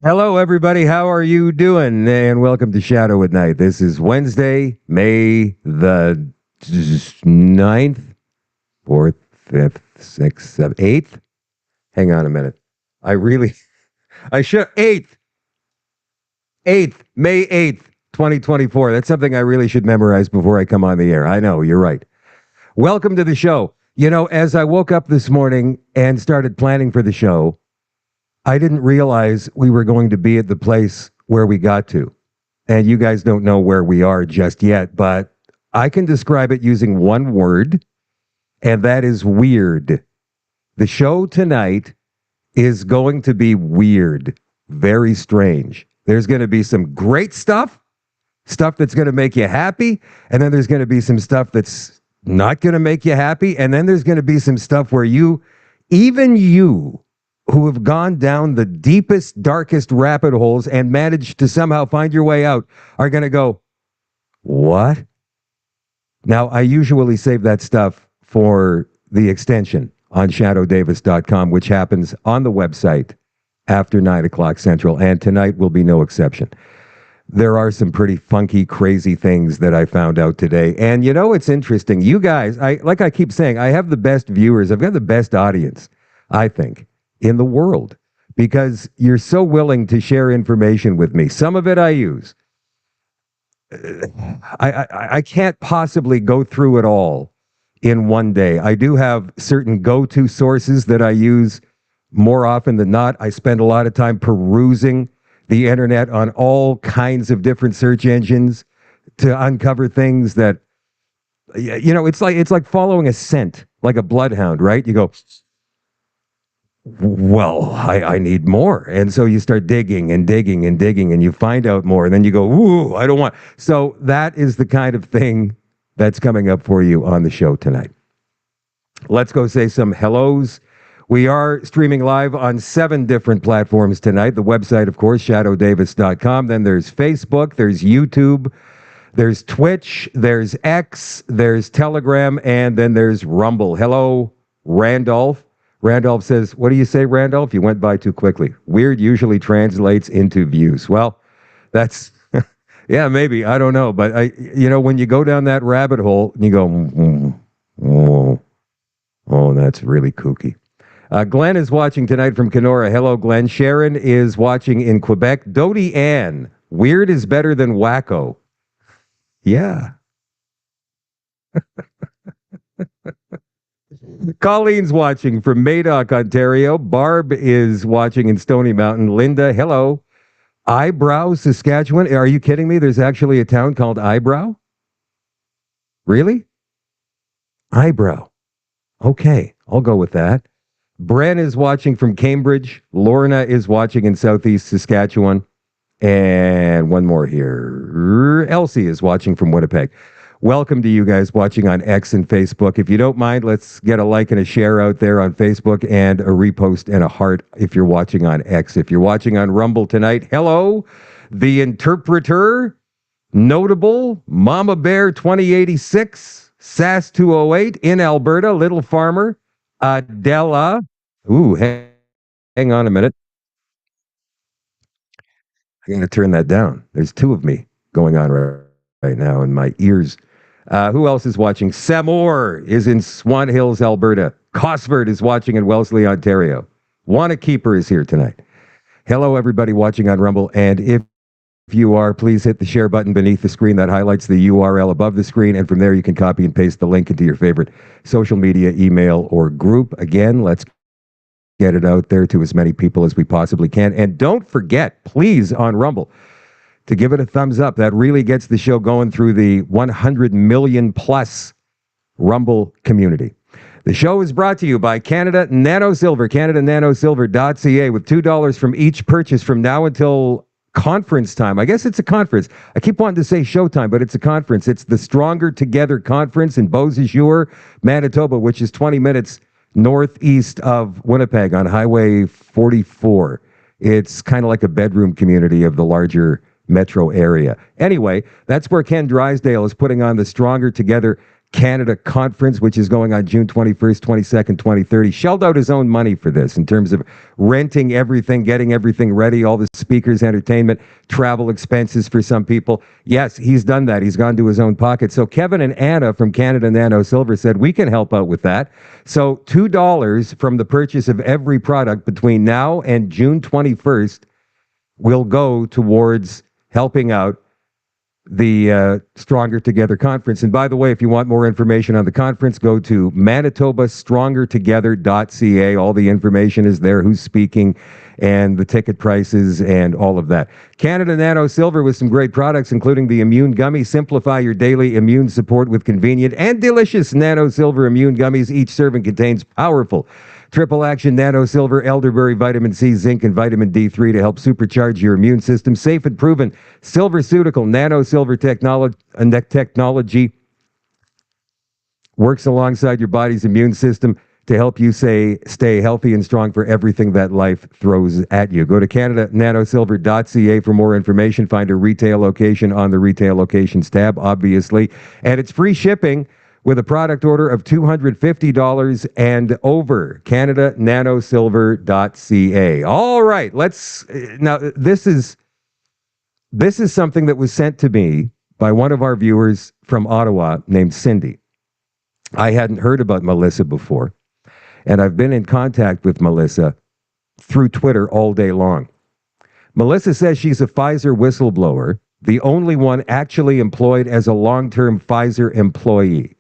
Hello, everybody. How are you doing? And welcome to Shadow at Night. This is Wednesday, May the 9th, 4th, 5th, 6th, 7th, 8th. Hang on a minute. I should, 8th, May 8th, 2024. That's something I really should memorize before I come on the air. I know, you're right. Welcome to the show. You know, as I woke up this morning and started planning for the show, I didn't realize we were going to be at the place where we got to. And you guys don't know where we are just yet, but I can describe it using one word, and that is weird. The show tonight is going to be weird, very strange. There's going to be some great stuff that's going to make you happy, and then there's going to be some stuff that's not going to make you happy, and then there's going to be some stuff where even you, who have gone down the deepest, darkest rabbit holes and managed to somehow find your way out, are going to go, what? Now, I usually save that stuff for the extension on shadowdavis.com, which happens on the website after 9 o'clock Central, and tonight will be no exception. There are some pretty funky, crazy things that I found out today. And you know, it's interesting. You guys, like I keep saying, I have the best viewers. I've got the best audience, I think, in the world, because you're so willing to share information with me. Some of it I use. I can't possibly go through it all in one day. I do have certain go-to sources that I use more often than not. I spend a lot of time perusing the internet on all kinds of different search engines to uncover things that, you know, it's like following a scent, like a bloodhound, right? You go, well, I need more. And so you start digging and digging and digging, and you find out more. And then you go, ooh, I don't want. So that is the kind of thing that's coming up for you on the show tonight. Let's go say some hellos. We are streaming live on 7 different platforms tonight. The website, of course, shadowdavis.com. Then there's Facebook, there's YouTube, there's Twitch, there's X, there's Telegram, and then there's Rumble. Hello, Randolph. Randolph says, what do you say, Randolph? You went by too quickly. Weird usually translates into views. Well, that's, yeah, maybe. I don't know. But, when you go down that rabbit hole, and you go, oh, that's really kooky. Glenn is watching tonight from Kenora. Hello, Glenn. Sharon is watching in Quebec. Dodie Ann, weird is better than wacko. Yeah. Colleen's watching from Madoc, Ontario. Barb is watching in Stony Mountain. Linda, hello. Eyebrow, Saskatchewan. Are you kidding me? There's actually a town called Eyebrow? Really? Eyebrow. Okay, I'll go with that. Bren is watching from Cambridge. Lorna is watching in Southeast Saskatchewan. And one more here. Elsie is watching from Winnipeg. Welcome to you guys watching on X and Facebook. If you don't mind, let's get a like and a share out there on Facebook, and a repost and a heart if you're watching on X. If you're watching on Rumble tonight, hello, the interpreter, notable, Mama Bear 2086, Sass 208 in Alberta, Little Farmer, Adela. Ooh, hang on a minute. I'm going to turn that down. There's 2 of me going on right now in my ears. Who else is watching? Samor is in Swan Hills, Alberta. Cosford is watching in Wellesley, Ontario. Wanna Keeper is here tonight. Hello, everybody watching on Rumble. And if you are, please hit the share button beneath the screen that highlights the URL above the screen. And from there, you can copy and paste the link into your favorite social media, email, or group. Again, let's get it out there to as many people as we possibly can. And don't forget, please, on Rumble, to give it a thumbs up. That really gets the show going through the 100 million plus Rumble community. The show is brought to you by Canada Nano Silver, CanadaNanoSilver.ca, with $2 from each purchase from now until conference time. I guess it's a conference. I keep wanting to say showtime, but it's a conference. It's the Stronger Together Conference in Beausejour, Manitoba, which is 20 minutes northeast of Winnipeg on Highway 44. It's kind of like a bedroom community of the larger metro area. Anyway, that's where Ken Drysdale is putting on the Stronger Together Canada conference, which is going on June 21st, 22nd, 2030. Shelled out his own money for this in terms of renting everything, getting everything ready, all the speakers, entertainment, travel expenses for some people. Yes, he's done that. He's gone to his own pocket. So Kevin and Anna from Canada Nano Silver said, we can help out with that. So $2 from the purchase of every product between now and June 21st will go towards helping out the Stronger Together conference. And by the way, if you want more information on the conference, go to manitobastrongertogether.ca. All the information is there, who's speaking, and the ticket prices and all of that. Canada Nano Silver with some great products, including the Immune Gummy. Simplify your daily immune support with convenient and delicious Nano Silver Immune Gummies. Each serving contains powerful triple action Nano Silver, elderberry, vitamin C, zinc, and vitamin D3 to help supercharge your immune system. Safe and proven Silverceutical Nano Silver technology works alongside your body's immune system to help you stay healthy and strong for everything that life throws at you. Go to CanadaNanoSilver.ca for more information. Find a retail location on the retail locations tab, obviously. And it's free shipping with a product order of $250 and over. CanadaNanoSilver.ca. All right, now this is something that was sent to me by one of our viewers from Ottawa named Cindy. I hadn't heard about Melissa before, and I've been in contact with Melissa through Twitter all day long. Melissa says she's a Pfizer whistleblower, the only one actually employed as a long-term Pfizer employee.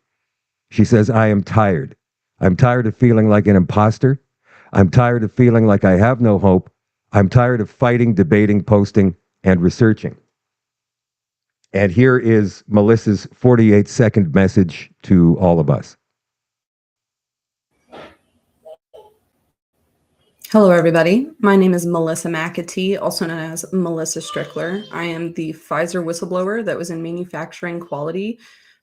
She says, I am tired. I'm tired of feeling like an imposter. I'm tired of feeling like I have no hope. I'm tired of fighting, debating, posting, and researching. And here is Melissa's 48-second message to all of us. Hello, everybody. My name is Melissa McAtee, also known as Melissa Strickler. I am the Pfizer whistleblower that was in manufacturing quality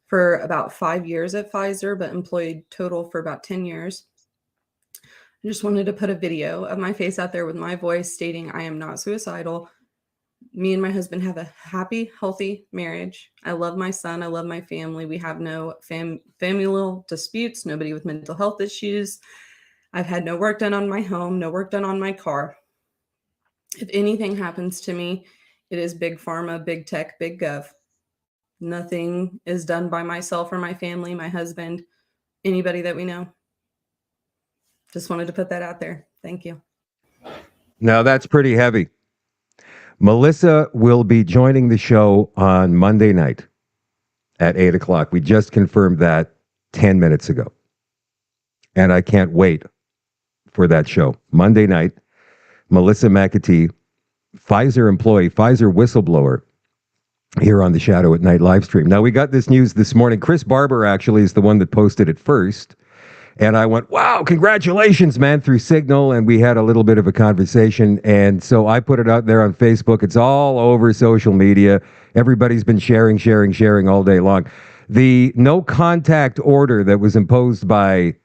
for about 5 years at Pfizer, but employed total for about 10 years. I just wanted to put a video of my face out there with my voice stating I am not suicidal. Me and my husband have a happy, healthy marriage. I love my son. I love my family. We have no familial disputes, nobody with mental health issues. I've had no work done on my home, no work done on my car. If anything happens to me, it is big pharma, big tech, big gov. Nothing is done by myself or my family, my husband, anybody that we know. Just wanted to put that out there. Thank you. Now that's pretty heavy. Melissa will be joining the show on Monday night at 8 o'clock. We just confirmed that 10 minutes ago. And I can't wait for that show. Monday night, Melissa McAtee, Pfizer employee, Pfizer whistleblower, here on the Shadow at Night live stream. Now, we got this news this morning. Chris Barber actually is the one that posted it first. And I went, wow, congratulations, man, through Signal. And we had a little bit of a conversation. And so I put it out there on Facebook. It's all over social media. Everybody's been sharing all day long. The no contact order that was imposed by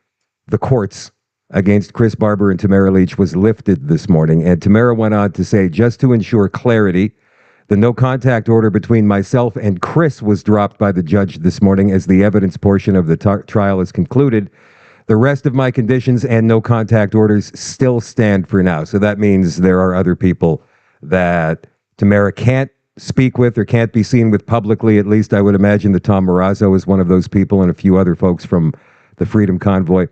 the courts against Chris Barber and Tamara Leach was lifted this morning. And Tamara went on to say, just to ensure clarity, the no contact order between myself and Chris was dropped by the judge this morning as the evidence portion of the trial is concluded. The rest of my conditions and no contact orders still stand for now. So that means there are other people that Tamara can't speak with or can't be seen with publicly. At least I would imagine that Tom Marazzo is one of those people and a few other folks from the Freedom Convoy.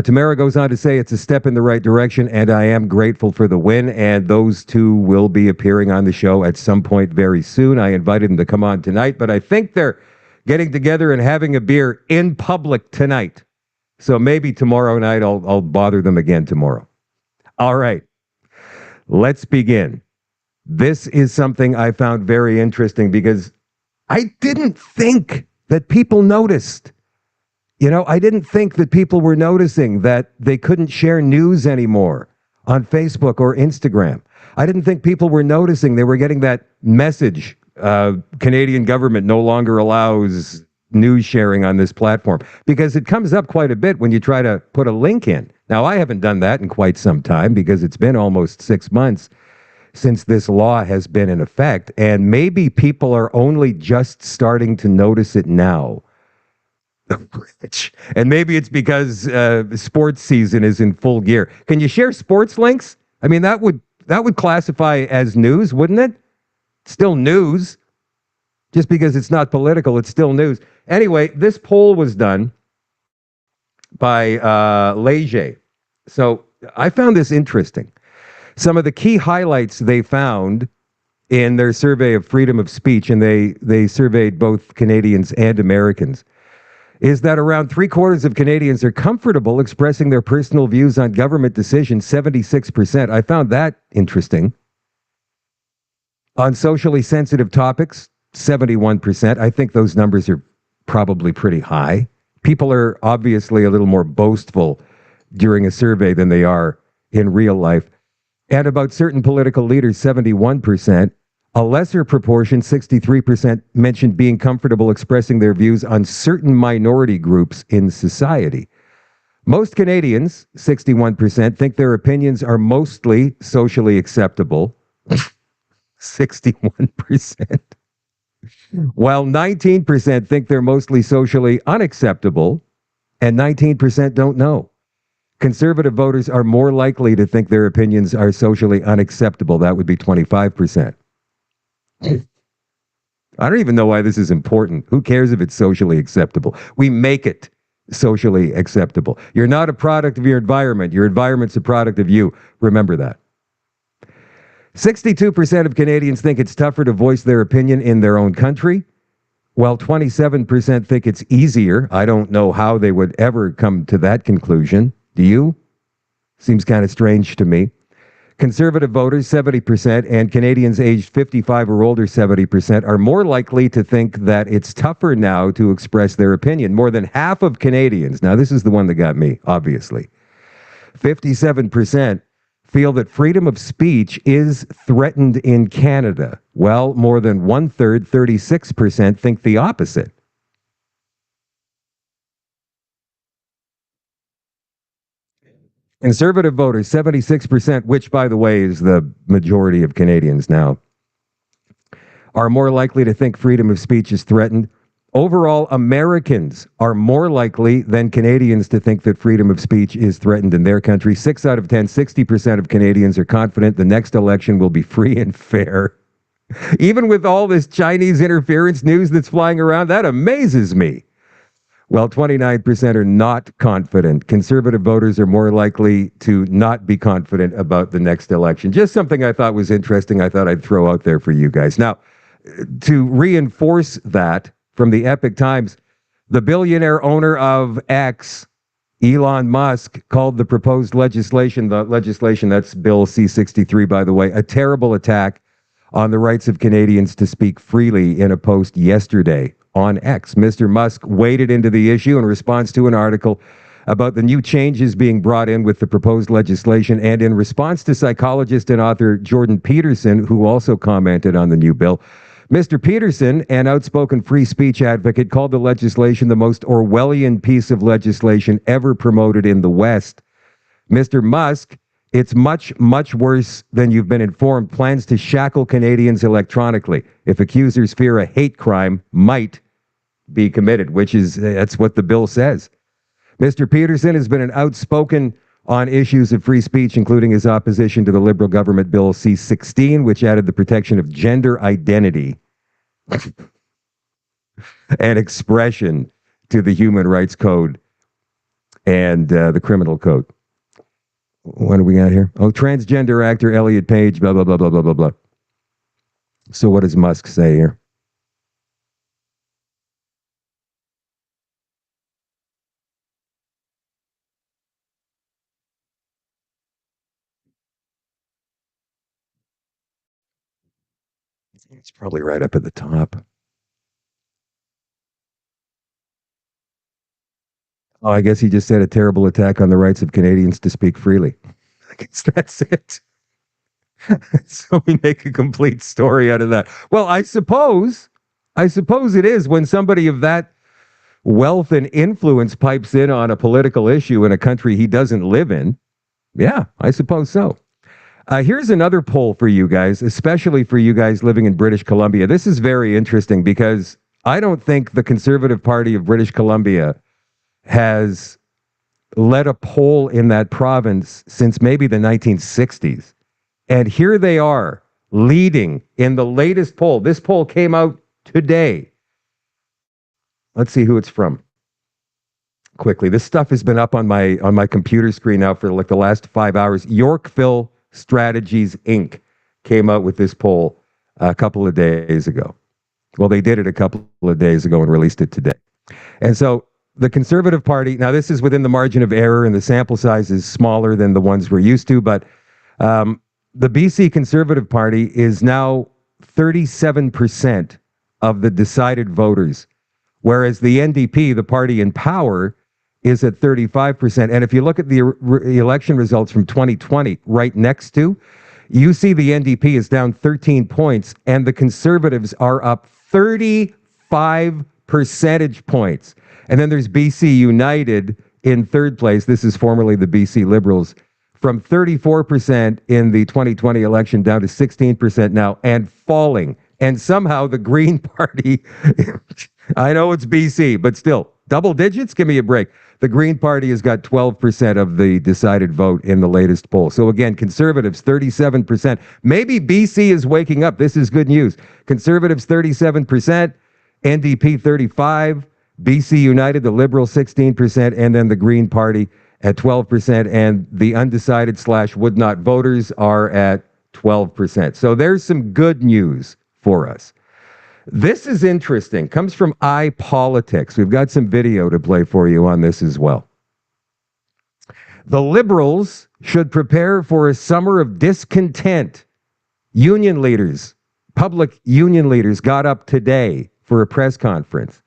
Tamara goes on to say it's a step in the right direction, and I am grateful for the win, and those two will be appearing on the show at some point very soon. I invited them to come on tonight, but I think they're getting together and having a beer in public tonight. So maybe tomorrow night I'll bother them again tomorrow. All right, let's begin. This is something I found very interesting because I didn't think that people noticed. You know, I didn't think that people were noticing that they couldn't share news anymore on Facebook or Instagram. I didn't think people were noticing they were getting that message. Canadian government no longer allows news sharing on this platform, because it comes up quite a bit when you try to put a link in. Now, I haven't done that in quite some time because it's been almost 6 months since this law has been in effect, and maybe people are only just starting to notice it now. Rich. And maybe it's because sports season is in full gear. Can you share sports links? I mean, that would classify as news, wouldn't it? Still news. Just because it's not political, it's still news. Anyway, this poll was done by Leger. So I found this interesting. Some of the key highlights they found in their survey of freedom of speech, and they surveyed both Canadians and Americans, is that around 3/4 of Canadians are comfortable expressing their personal views on government decisions, 76%. I found that interesting. On socially sensitive topics, 71%. I think those numbers are probably pretty high. People are obviously a little more boastful during a survey than they are in real life. And about certain political leaders, 71%. A lesser proportion, 63%, mentioned being comfortable expressing their views on certain minority groups in society. Most Canadians, 61%, think their opinions are mostly socially acceptable. 61%. While 19% think they're mostly socially unacceptable, and 19% don't know. Conservative voters are more likely to think their opinions are socially unacceptable. That would be 25%. I don't even know why this is important. Who cares if it's socially acceptable? We make it socially acceptable. You're not a product of your environment. Your environment's a product of you. Remember that. 62% of Canadians think it's tougher to voice their opinion in their own country, while 27% think it's easier. I don't know how they would ever come to that conclusion. Do you? Seems kind of strange to me. Conservative voters, 70%, and Canadians aged 55 or older, 70%, are more likely to think that it's tougher now to express their opinion. More than half of Canadians, now this is the one that got me, obviously, 57% feel that freedom of speech is threatened in Canada. Well, more than 1/3, 36%, think the opposite. Conservative voters, 76%, which, by the way, is the majority of Canadians now, are more likely to think freedom of speech is threatened. Overall, Americans are more likely than Canadians to think that freedom of speech is threatened in their country. 6 out of 10, 60% of Canadians are confident the next election will be free and fair. Even with all this Chinese interference news that's flying around, that amazes me. Well, 29% are not confident. Conservative voters are more likely to not be confident about the next election. Just something I thought was interesting. I thought I'd throw out there for you guys. Now, to reinforce that, from the Epic Times, the billionaire owner of X, Elon Musk, called the proposed legislation, that's Bill C-63, by the way, a terrible attack on the rights of Canadians to speak freely in a post yesterday on X. Mr. Musk waded into the issue in response to an article about the new changes being brought in with the proposed legislation, and in response to psychologist and author Jordan Peterson, who also commented on the new bill. Mr. Peterson, an outspoken free speech advocate, called the legislation the most Orwellian piece of legislation ever promoted in the West. Mr. Musk, it's much, much worse than you've been informed, plans to shackle Canadians electronically if accusers fear a hate crime might be committed, that's what the bill says. Mr. Peterson has been an outspoken on issues of free speech, including his opposition to the Liberal government Bill C-16, which added the protection of gender identity and expression to the Human Rights Code and the Criminal Code. What do we got here? Oh, transgender actor Elliot Page, blah, blah, blah, blah, blah, blah, blah. So what does Musk say here? It's probably right up at the top. Oh, I guess he just said a terrible attack on the rights of Canadians to speak freely. I guess that's it. So we make a complete story out of that. Well, I suppose it is when somebody of that wealth and influence pipes in on a political issue in a country he doesn't live in. Yeah, I suppose so. Here's another poll for you guys, especially for you guys living in British Columbia. This is very interesting because I don't think the Conservative Party of British Columbia has led a poll in that province since maybe the 1960s. And here they are leading in the latest poll. This poll came out today. Let's see who it's from. Quickly, this stuff has been up on my computer screen now for like the last 5 hours. Yorkville Strategies Inc. came out with this poll a couple of days ago. Well, they did it a couple of days ago and released it today. And so the Conservative Party, now this is within the margin of error and the sample size is smaller than the ones we're used to, but the BC Conservative Party is now 37% of the decided voters, whereas the NDP, the party in power, is at 35%. And if you look at the election results from 2020 right next to, you see the NDP is down 13 points and the Conservatives are up 35 percentage points. And then there's BC United in third place. This is formerly the BC Liberals, from 34% in the 2020 election down to 16% now and falling. And somehow the Green Party, I know it's BC, but still, double digits? Give me a break. The Green Party has got 12% of the decided vote in the latest poll. So again, Conservatives, 37%. Maybe BC is waking up. This is good news. Conservatives, 37%, NDP, 35%, BC United, the Liberal, 16%, and then the Green Party at 12%, and the undecided / would not voters are at 12%. So there's some good news for us. This is interesting. Comes from iPolitics. We've got some video to play for you on this as well. The Liberals should prepare for a summer of discontent. Union leaders, public union leaders, got up today for a press conference.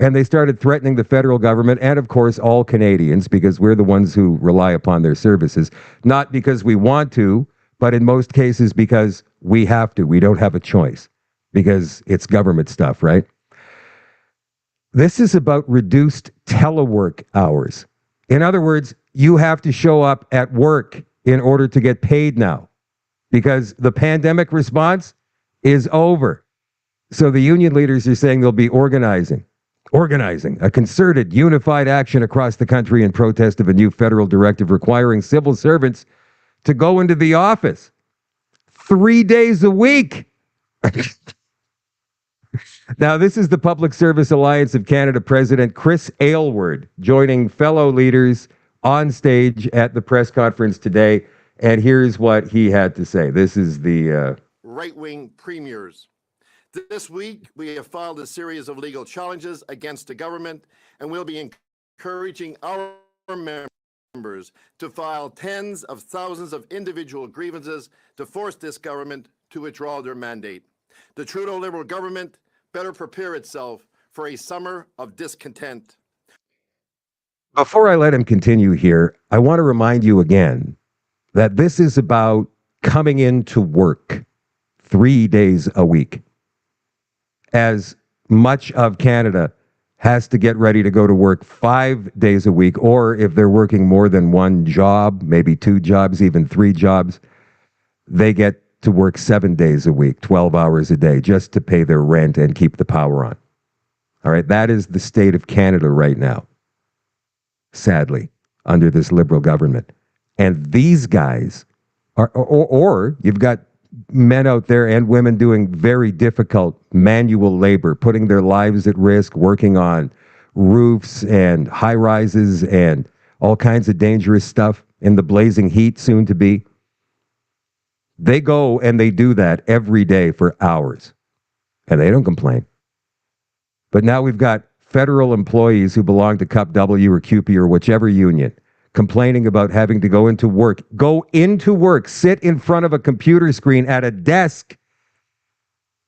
And they started threatening the federal government and, of course, all Canadians, because we're the ones who rely upon their services. Not because we want to, but in most cases because we have to. We don't have a choice because it's government stuff, right? This is about reduced telework hours. In other words, you have to show up at work in order to get paid now because the pandemic response is over. So the union leaders are saying they'll be organizing a concerted, unified action across the country in protest of a new federal directive requiring civil servants to go into the office 3 days a week. Now, this is the Public Service Alliance of Canada President Chris Aylward joining fellow leaders on stage at the press conference today. And here's what he had to say. This is the right-wing premiers. This week, we have filed a series of legal challenges against the government, and we'll be encouraging our members to file tens of thousands of individual grievances to force this government to withdraw their mandate. The Trudeau Liberal government better prepare itself for a summer of discontent. Before I let him continue here, I want to remind you again that this is about coming into work 3 days a week. As much of Canada has to get ready to go to work 5 days a week, or if they're working more than one job, maybe 2 jobs, even 3 jobs, they get to work 7 days a week, 12 hours a day, just to pay their rent and keep the power on. All right, that is the state of Canada right now, sadly, under this Liberal government. And these guys are, or you've got men out there and women doing very difficult manual labor, putting their lives at risk, working on roofs and high rises and all kinds of dangerous stuff in the blazing heat soon to be. They go and they do that every day for hours and they don't complain. But now we've got federal employees who belong to CUP W or CUPE or whichever union complaining about having to go into work, sit in front of a computer screen at a desk.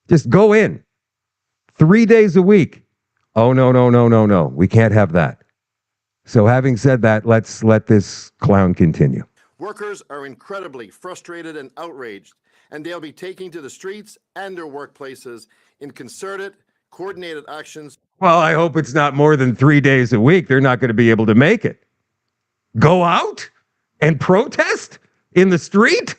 Just go in 3 days a week. Oh, no. We can't have that. So having said that, let's let this clown continue. Workers are incredibly frustrated and outraged, and they'll be taking to the streets and their workplaces in concerted, coordinated actions. Well, I hope it's not more than 3 days a week. They're not going to be able to make it. Go out and protest in the street?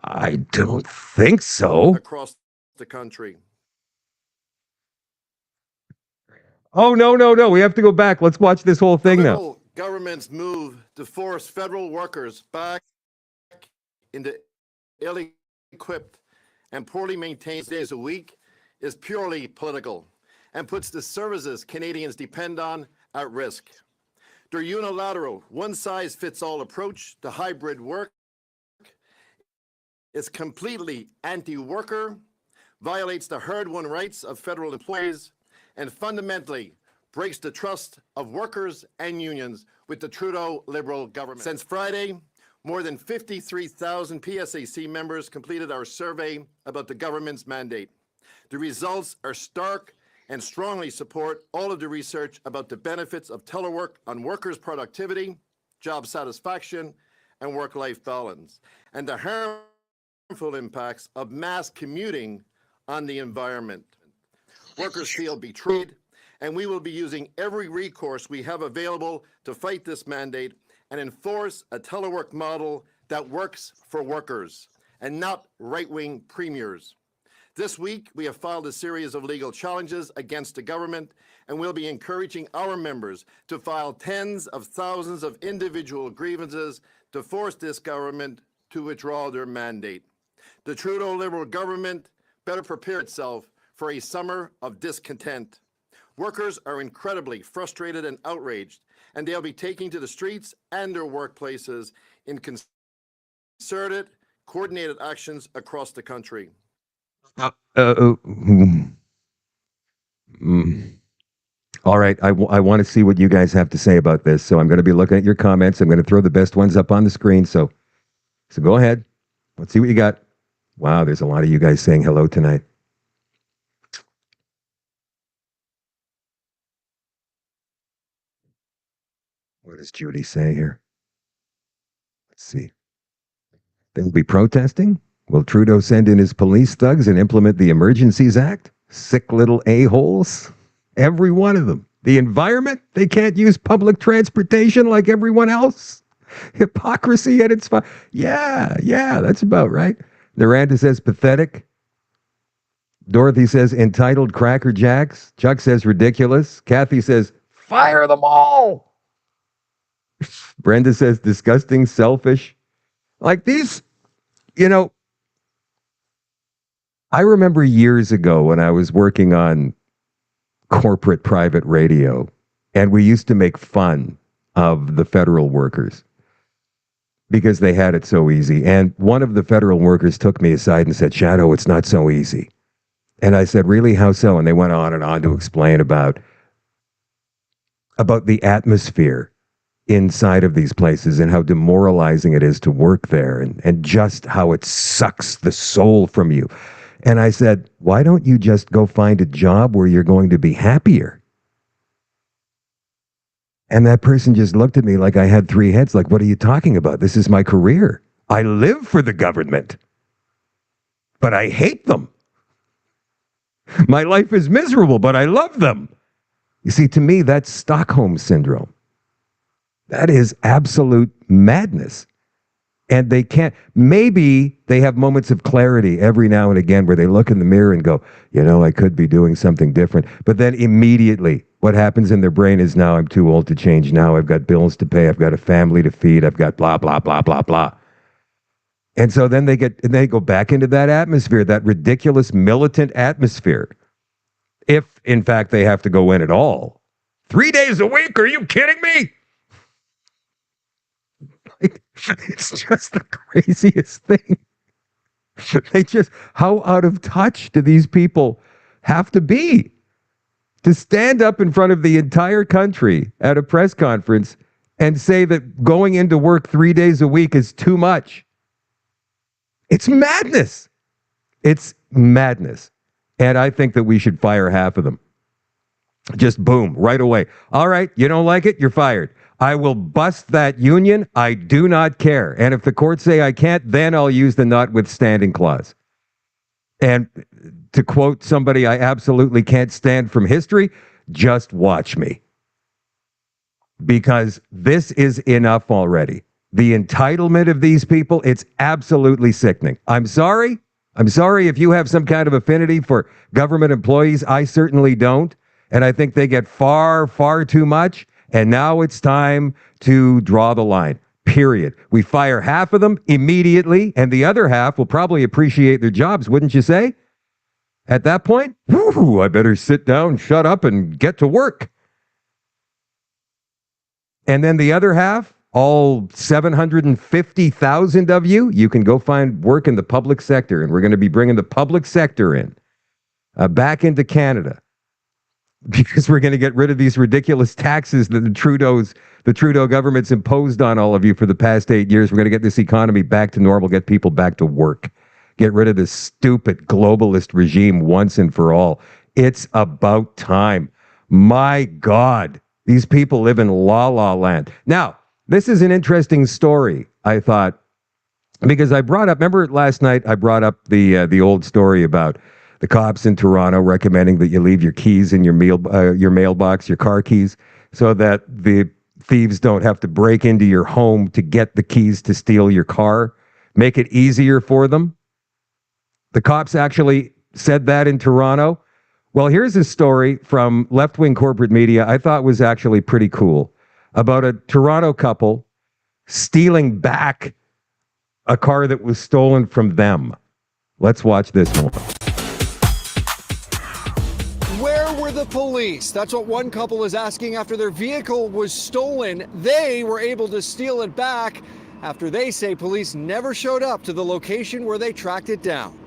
I don't think so. Across the country. Oh, no. We have to go back. Let's watch this whole thing now. Federal government's move to force federal workers back into ill-equipped and poorly maintained days a week is purely political and puts the services Canadians depend on at risk. Their unilateral, one-size-fits-all approach to hybrid work is completely anti-worker, violates the hard-won rights of federal employees, and fundamentally breaks the trust of workers and unions with the Trudeau Liberal government. Since Friday, more than 53,000 PSAC members completed our survey about the government's mandate. The results are stark and strongly support all of the research about the benefits of telework on workers' productivity, job satisfaction, and work-life balance, and the harmful impacts of mass commuting on the environment. Workers feel betrayed, and we will be using every recourse we have available to fight this mandate and enforce a telework model that works for workers and not right-wing premiers. This week, we have filed a series of legal challenges against the government, and we'll be encouraging our members to file tens of thousands of individual grievances to force this government to withdraw their mandate. The Trudeau Liberal government better prepare itself for a summer of discontent. Workers are incredibly frustrated and outraged, and they'll be taking to the streets and their workplaces in concerted, coordinated actions across the country. All right, I want to see what you guys have to say about this, so I'm going to be looking at your comments. I'm going to throw the best ones up on the screen, so go ahead. Let's see what you got. Wow, there's a lot of you guys saying hello tonight. What does Judy say here? Let's see. They'll be protesting? Will Trudeau send in his police thugs and implement the Emergencies Act? Sick little a-holes. Every one of them. The environment? They can't use public transportation like everyone else. Hypocrisy at its yeah, that's about right. Naranda says pathetic. Dorothy says entitled Cracker Jacks. Chuck says ridiculous. Kathy says fire them all. Brenda says disgusting, selfish. Like these, I remember years ago when I was working on corporate private radio, and we used to make fun of the federal workers because they had it so easy. And one of the federal workers took me aside and said, Shadow, it's not so easy. And I said, really, how so? And they went on and on to explain about the atmosphere inside of these places and how demoralizing it is to work there and just how it sucks the soul from you. And I said, why don't you just go find a job where you're going to be happier? And that person just looked at me like I had three heads. Like, what are you talking about? This is my career. I live for the government, but I hate them. My life is miserable, but I love them. You see, to me, that's Stockholm Syndrome. That is absolute madness. And they can't, maybe they have moments of clarity every now and again where they look in the mirror and go, I could be doing something different. But then immediately what happens in their brain is, now I'm too old to change. Now I've got bills to pay. I've got a family to feed. I've got blah, blah, blah, blah, blah. And so then they go back into that atmosphere, that ridiculous militant atmosphere. If in fact they have to go in at all. 3 days a week? Are you kidding me? It's just the craziest thing. How out of touch do these people have to be to stand up in front of the entire country at a press conference and say that going into work 3 days a week is too much? It's madness. It's madness. And I think that we should fire half of them. Just boom, right away. All right, you don't like it? You're fired. I will bust that union. I do not care. And if the courts say I can't, then I'll use the notwithstanding clause. And to quote somebody I absolutely can't stand from history, just watch me. Because this is enough already. The entitlement of these people, it's absolutely sickening. I'm sorry. I'm sorry if you have some kind of affinity for government employees. I certainly don't. And I think they get far, far too much. And now it's time to draw the line, period. We fire half of them immediately, and the other half will probably appreciate their jobs, wouldn't you say? At that point, whew, I better sit down, shut up, and get to work. And then the other half, all 750,000 of you, you can go find work in the public sector. And we're going to be bringing the public sector in, back into Canada, because we're going to get rid of these ridiculous taxes that the Trudeau government's imposed on all of you for the past 8 years. We're going to get this economy back to normal, get people back to work, get rid of this stupid globalist regime once and for all. It's about time. My God. These people live in la land. Now, this is an interesting story, I thought, because I brought up, remember last night I brought up the old story about the cops in Toronto recommending that you leave your keys in your mailbox, your car keys, so that the thieves don't have to break into your home to get the keys to steal your car, make it easier for them. The cops actually said that in Toronto. Well, here's a story from left-wing corporate media I thought was actually pretty cool about a Toronto couple stealing back a car that was stolen from them. Let's watch this one. Where were the police? That's what one couple is asking after their vehicle was stolen. They were able to steal it back after they say police never showed up to the location where they tracked it down.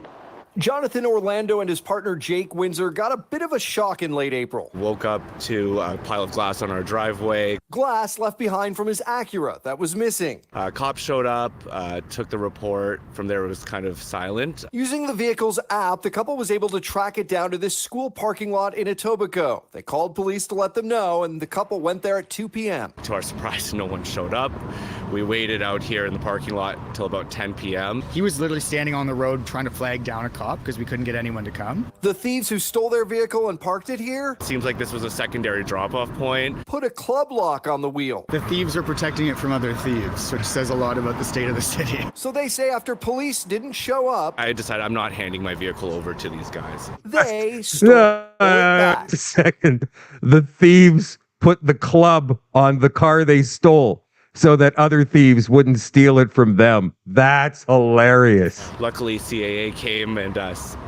Jonathan Orlando and his partner Jake Windsor got a bit of a shock in late April. Woke up to a pile of glass on our driveway. Glass left behind from his Acura that was missing. Cops showed up, took the report. From there, it was kind of silent. Using the vehicle's app, the couple was able to track it down to this school parking lot in Etobicoke. They called police to let them know, and the couple went there at 2 p.m. To our surprise, no one showed up. We waited out here in the parking lot until about 10 p.m. He was literally standing on the road trying to flag down a cop because we couldn't get anyone to come. The thieves who stole their vehicle and parked it here Seems like this was a secondary drop-off point. put a club lock on the wheel. The thieves are protecting it from other thieves, which says a lot about the state of the city. So they say after police didn't show up, I decided I'm not handing my vehicle over to these guys. they stole it back. Second, the thieves put the club on the car they stole so that other thieves wouldn't steal it from them. That's hilarious. Luckily, CAA came and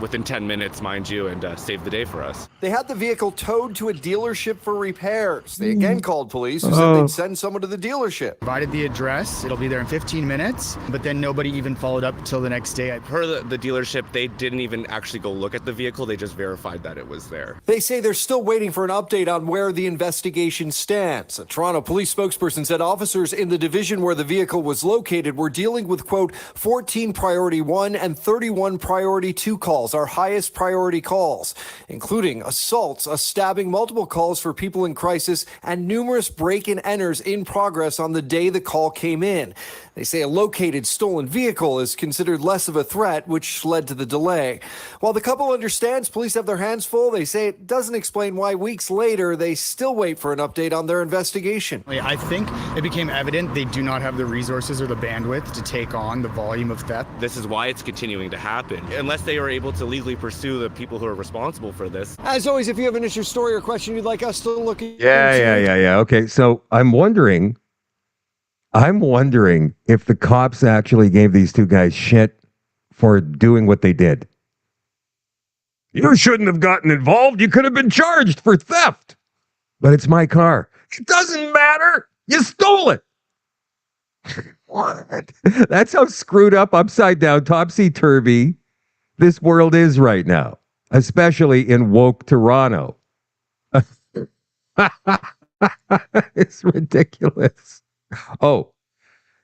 within 10 minutes, mind you, and saved the day for us. They had the vehicle towed to a delership for repairs. They again called police, who said they'd send someone to the dealership. Provided the address, it'll be there in 15 minutes, but then nobody even followed up until the next day. Per the dealership, they didn't even actually go look at the vehicle. They just verified that it was there. They say they're still waiting for an update on where the investigation stands. A Toronto police spokesperson said officers in the division where the vehicle was located were dealing with, quote, 14 priority 1 and 31 priority 2 calls, our highest priority calls, including assaults, a stabbing, multiple calls for people in crisis, and numerous break-and-enters in progress on the day the call came in. They say a located stolen vehicle is considered less of a threat, which led to the delay. While the couple understands police have their hands full, they say it doesn't explain why weeks later they still wait for an update on their investigation. I think it became evident they do not have the resources or the bandwidth to take on the volume of theft. This is why it's continuing to happen. Unless they are able to legally pursue the people who are responsible for this. As always, if you have an issue, story, or question you'd like us to look into. Yeah. Okay, so I'm wondering if the cops actually gave these two guys shit for doing what they did. You shouldn't have gotten involved. You could have been charged for theft. But it's my car. It doesn't matter. You stole it. What? That's how screwed up, upside down, topsy-turvy this world is right now, especially in woke Toronto. It's ridiculous. Oh,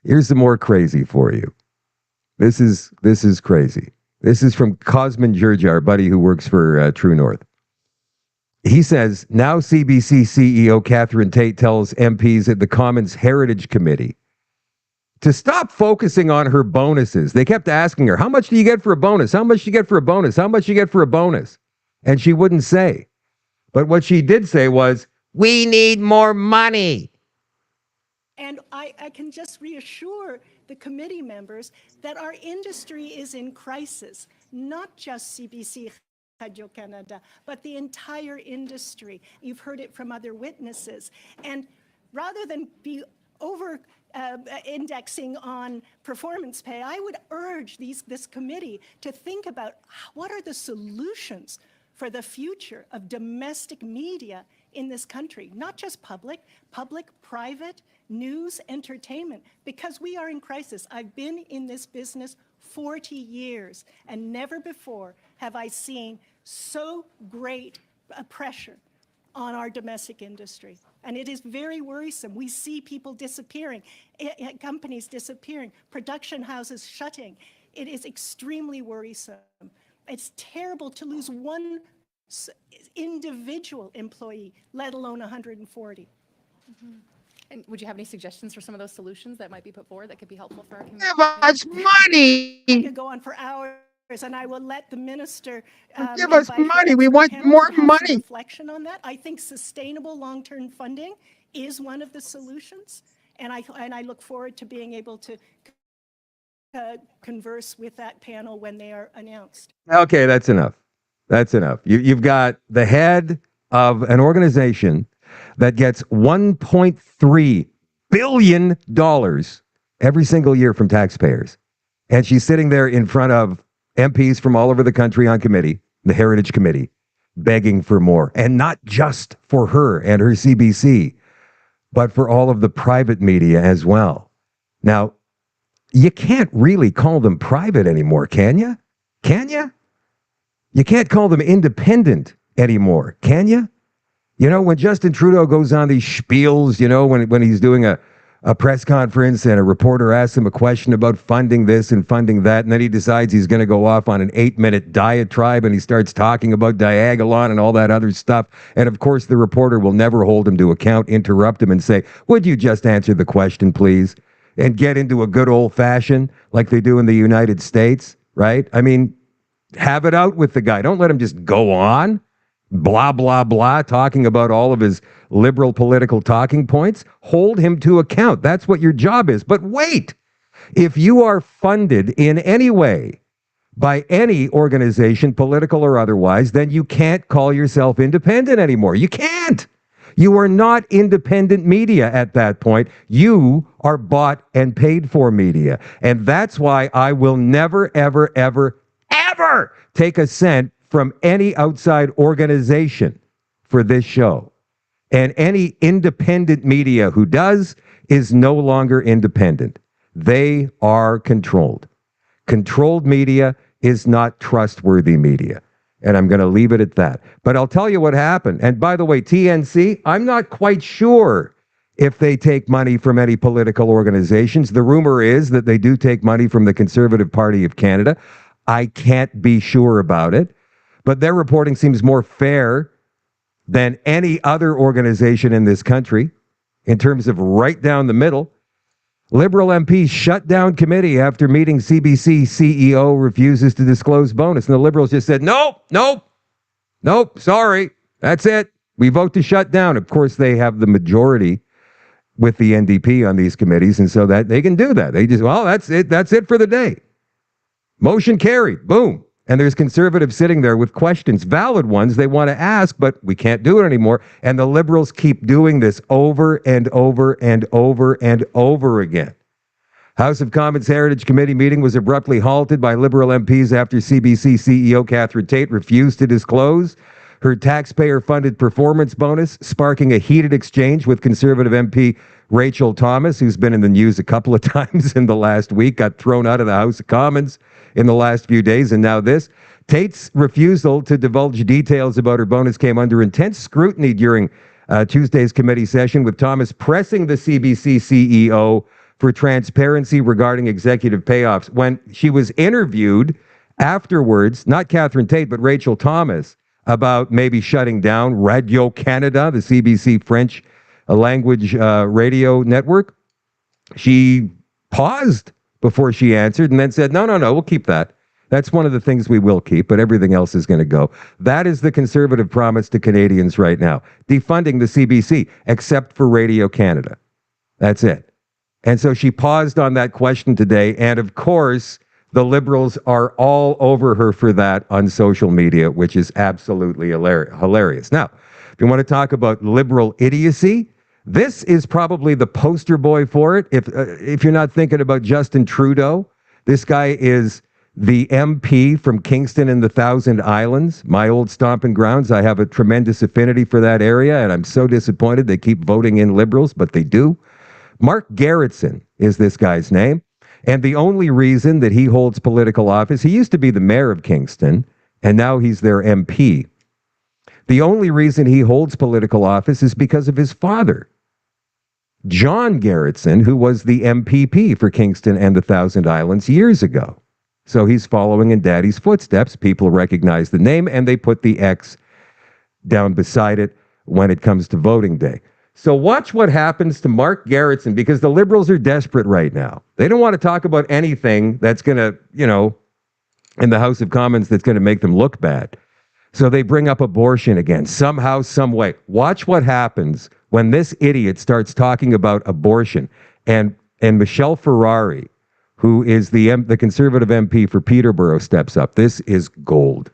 here's some more crazy for you. This is crazy. This is from Cosmin Georgia, our buddy who works for True North. He says, now CBC CEO Catherine Tate tells MPs at the Commons Heritage Committee to stop focusing on her bonuses. They kept asking her, how much do you get for a bonus? How much do you get for a bonus? How much do you get for a bonus? And she wouldn't say. But what she did say was, we need more money. And I can just reassure the committee members that our industry is in crisis, not just CBC Radio-Canada, but the entire industry. You've heard it from other witnesses. And rather than be over indexing on performance pay, I would urge this committee to think about what are the solutions for the future of domestic media in this country, not just public, private, news, entertainment, because we are in crisis. I've been in this business 40 years, and never before have I seen so great a pressure on our domestic industry. And it is very worrisome. We see people disappearing, companies disappearing, production houses shutting. It is extremely worrisome. It's terrible to lose one individual employee, let alone 140. Mm-hmm. And would you have any suggestions for some of those solutions that might be put forward that could be helpful for our community? Give us money. I could go on for hours, and I will let the minister give us money. We want more money. Reflection on that. I think sustainable long-term funding is one of the solutions, and I look forward to being able to converse with that panel when they are announced. Okay, that's enough. That's enough. You've got the head of an organization that gets $1.3 billion every single year from taxpayers. And she's sitting there in front of MPs from all over the country on committee, the Heritage Committee, begging for more. And not just for her and her CBC, but for all of the private media as well. Now, you can't really call them private anymore, can you? Can you? You can't call them independent anymore, can you? You know, when Justin Trudeau goes on these spiels, you know, when he's doing a press conference and a reporter asks him a question about funding this and funding that, and then he decides he's going to go off on an 8-minute diatribe and he starts talking about Diagolon and all that other stuff. And of course, the reporter will never hold him to account, interrupt him and say, would you just answer the question, please? And get into a good old fashioned like they do in the United States, right? I mean, have it out with the guy. Don't let him just go on, blah, blah, blah, talking about all of his liberal political talking points. Hold him to account. That's what your job is. But wait, if you are funded in any way by any organization, political or otherwise, then you can't call yourself independent anymore. You can't. You are not independent media at that point. You are bought and paid for media. And that's why I will never, ever, ever, ever take a cent from any outside organization for this show. And any independent media who does is no longer independent. They are controlled. Controlled media is not trustworthy media. And I'm going to leave it at that. But I'll tell you what happened. And by the way, TNC, I'm not quite sure if they take money from any political organizations. The rumor is that they do take money from the Conservative Party of Canada. I can't be sure about it. But their reporting seems more fair than any other organization in this country in terms of right down the middle. Liberal MPs shut down committee after meeting CBC CEO refuses to disclose bonus. And the Liberals just said, nope, sorry, that's it. We vote to shut down. Of course, they have the majority with the NDP on these committees, and so that they can do that. They just, well, that's it for the day. Motion carried, boom. And there's conservatives sitting there with questions, valid ones they want to ask, but we can't do it anymore. And the Liberals keep doing this over and over and over and over again. House of Commons Heritage Committee meeting was abruptly halted by Liberal MPs after CBC CEO Catherine Tate refused to disclose her taxpayer-funded performance bonus, sparking a heated exchange with Conservative MP Rachel Thomas, who's been in the news a couple of times in the last week, got thrown out of the House of Commons in the last few days, and now this. Tate's refusal to divulge details about her bonus came under intense scrutiny during Tuesday's committee session, with Thomas pressing the CBC CEO for transparency regarding executive payoffs. When she was interviewed afterwards, not Catherine Tate, but Rachel Thomas, about maybe shutting down Radio-Canada, the CBC French language radio network, she paused before she answered and then said, no, we'll keep that. That's one of the things we will keep, but everything else is going to go. That is the Conservative promise to Canadians right now. Defunding the CBC, except for Radio-Canada. That's it. And so she paused on that question today. And of course, The liberals are all over her for that on social media, which is absolutely hilarious. Now, if you want to talk about liberal idiocy, this is probably the poster boy for it. If you're not thinking about Justin Trudeau, this guy is the MP from Kingston and the Thousand Islands, my old stomping grounds. I have a tremendous affinity for that area, and I'm so disappointed they keep voting in liberals, but they do. Mark Garretson is this guy's name. And the only reason that he holds political office, he used to be the mayor of Kingston, and now he's their MP. The only reason he holds political office is because of his father, John Garretson, who was the MPP for Kingston and the Thousand Islands years ago. So he's following in Daddy's footsteps. People recognize the name, and they put the X down beside it when it comes to voting day. So watch what happens to Mark Garretson, because the liberals are desperate right now. They don't want to talk about anything that's going to, in the House of Commons, that's going to make them look bad. So they bring up abortion again, somehow, some way. Watch what happens when this idiot starts talking about abortion. And Michelle Ferrari, who is the conservative MP for Peterborough, steps up. This is gold.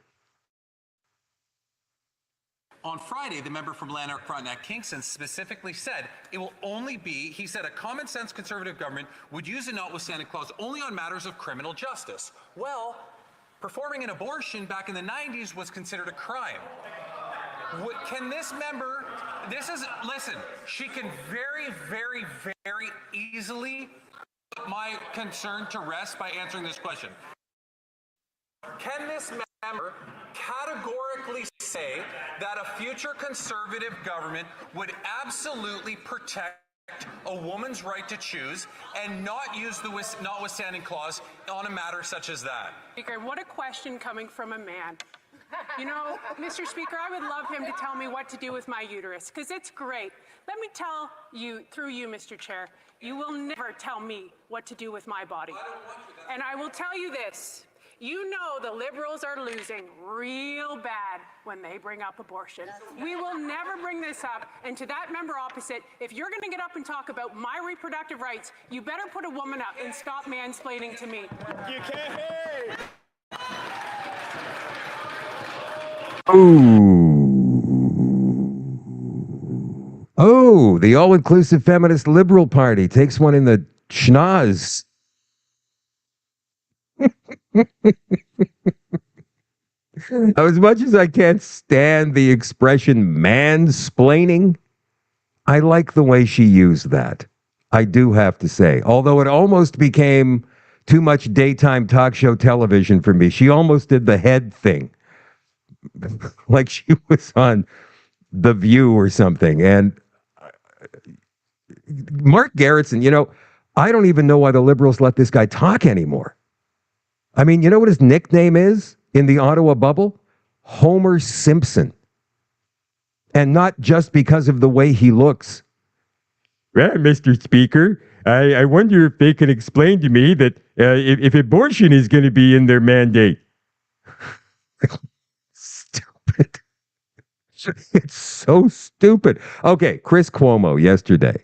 On Friday, the member from Lanark Frontenac Kingston specifically said it will only be, he said, a common sense conservative government would use a notwithstanding clause only on matters of criminal justice. Well, performing an abortion back in the 90s was considered a crime. Can this member, listen, she can very, very, very easily put my concern to rest by answering this question. Can this member categorically say that a future conservative government would absolutely protect a woman's right to choose and not use the notwithstanding clause on a matter such as that? Speaker, what a question coming from a man. Mr. Speaker, I would love him to tell me what to do with my uterus, because it's great. Let me tell you, through you, Mr. Chair, you will never tell me what to do with my body. And I will tell you this. You know the Liberals are losing real bad when they bring up abortion. We will never bring this up. And to that member opposite, if you're going to get up and talk about my reproductive rights, you better put a woman up and stop mansplaining to me. You can't. Oh, the all-inclusive feminist liberal party takes one in the schnoz. As much as I can't stand the expression mansplaining, I like the way she used that. I do have to say, although it almost became too much daytime talk show television for me. She almost did the head thing, like she was on The View or something. And Mark Garretson, I don't even know why the liberals let this guy talk anymore. I mean, you know what his nickname is in the Ottawa bubble? Homer Simpson. And not just because of the way he looks. Well, Mr. Speaker, I wonder if they can explain to me that if abortion is going to be in their mandate. Stupid. It's so stupid. Okay, Chris Cuomo yesterday.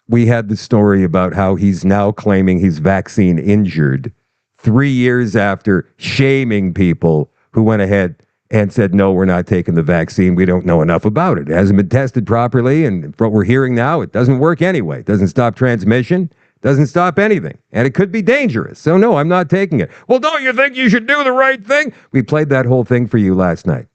We had the story about how he's now claiming he's vaccine injured 3 years after shaming people who went ahead and said, no, we're not taking the vaccine. We don't know enough about it. It hasn't been tested properly. And what we're hearing now, it doesn't work anyway. It doesn't stop transmission. Doesn't stop anything. And it could be dangerous. So no, I'm not taking it. Well, don't you think you should do the right thing? We played that whole thing for you last night.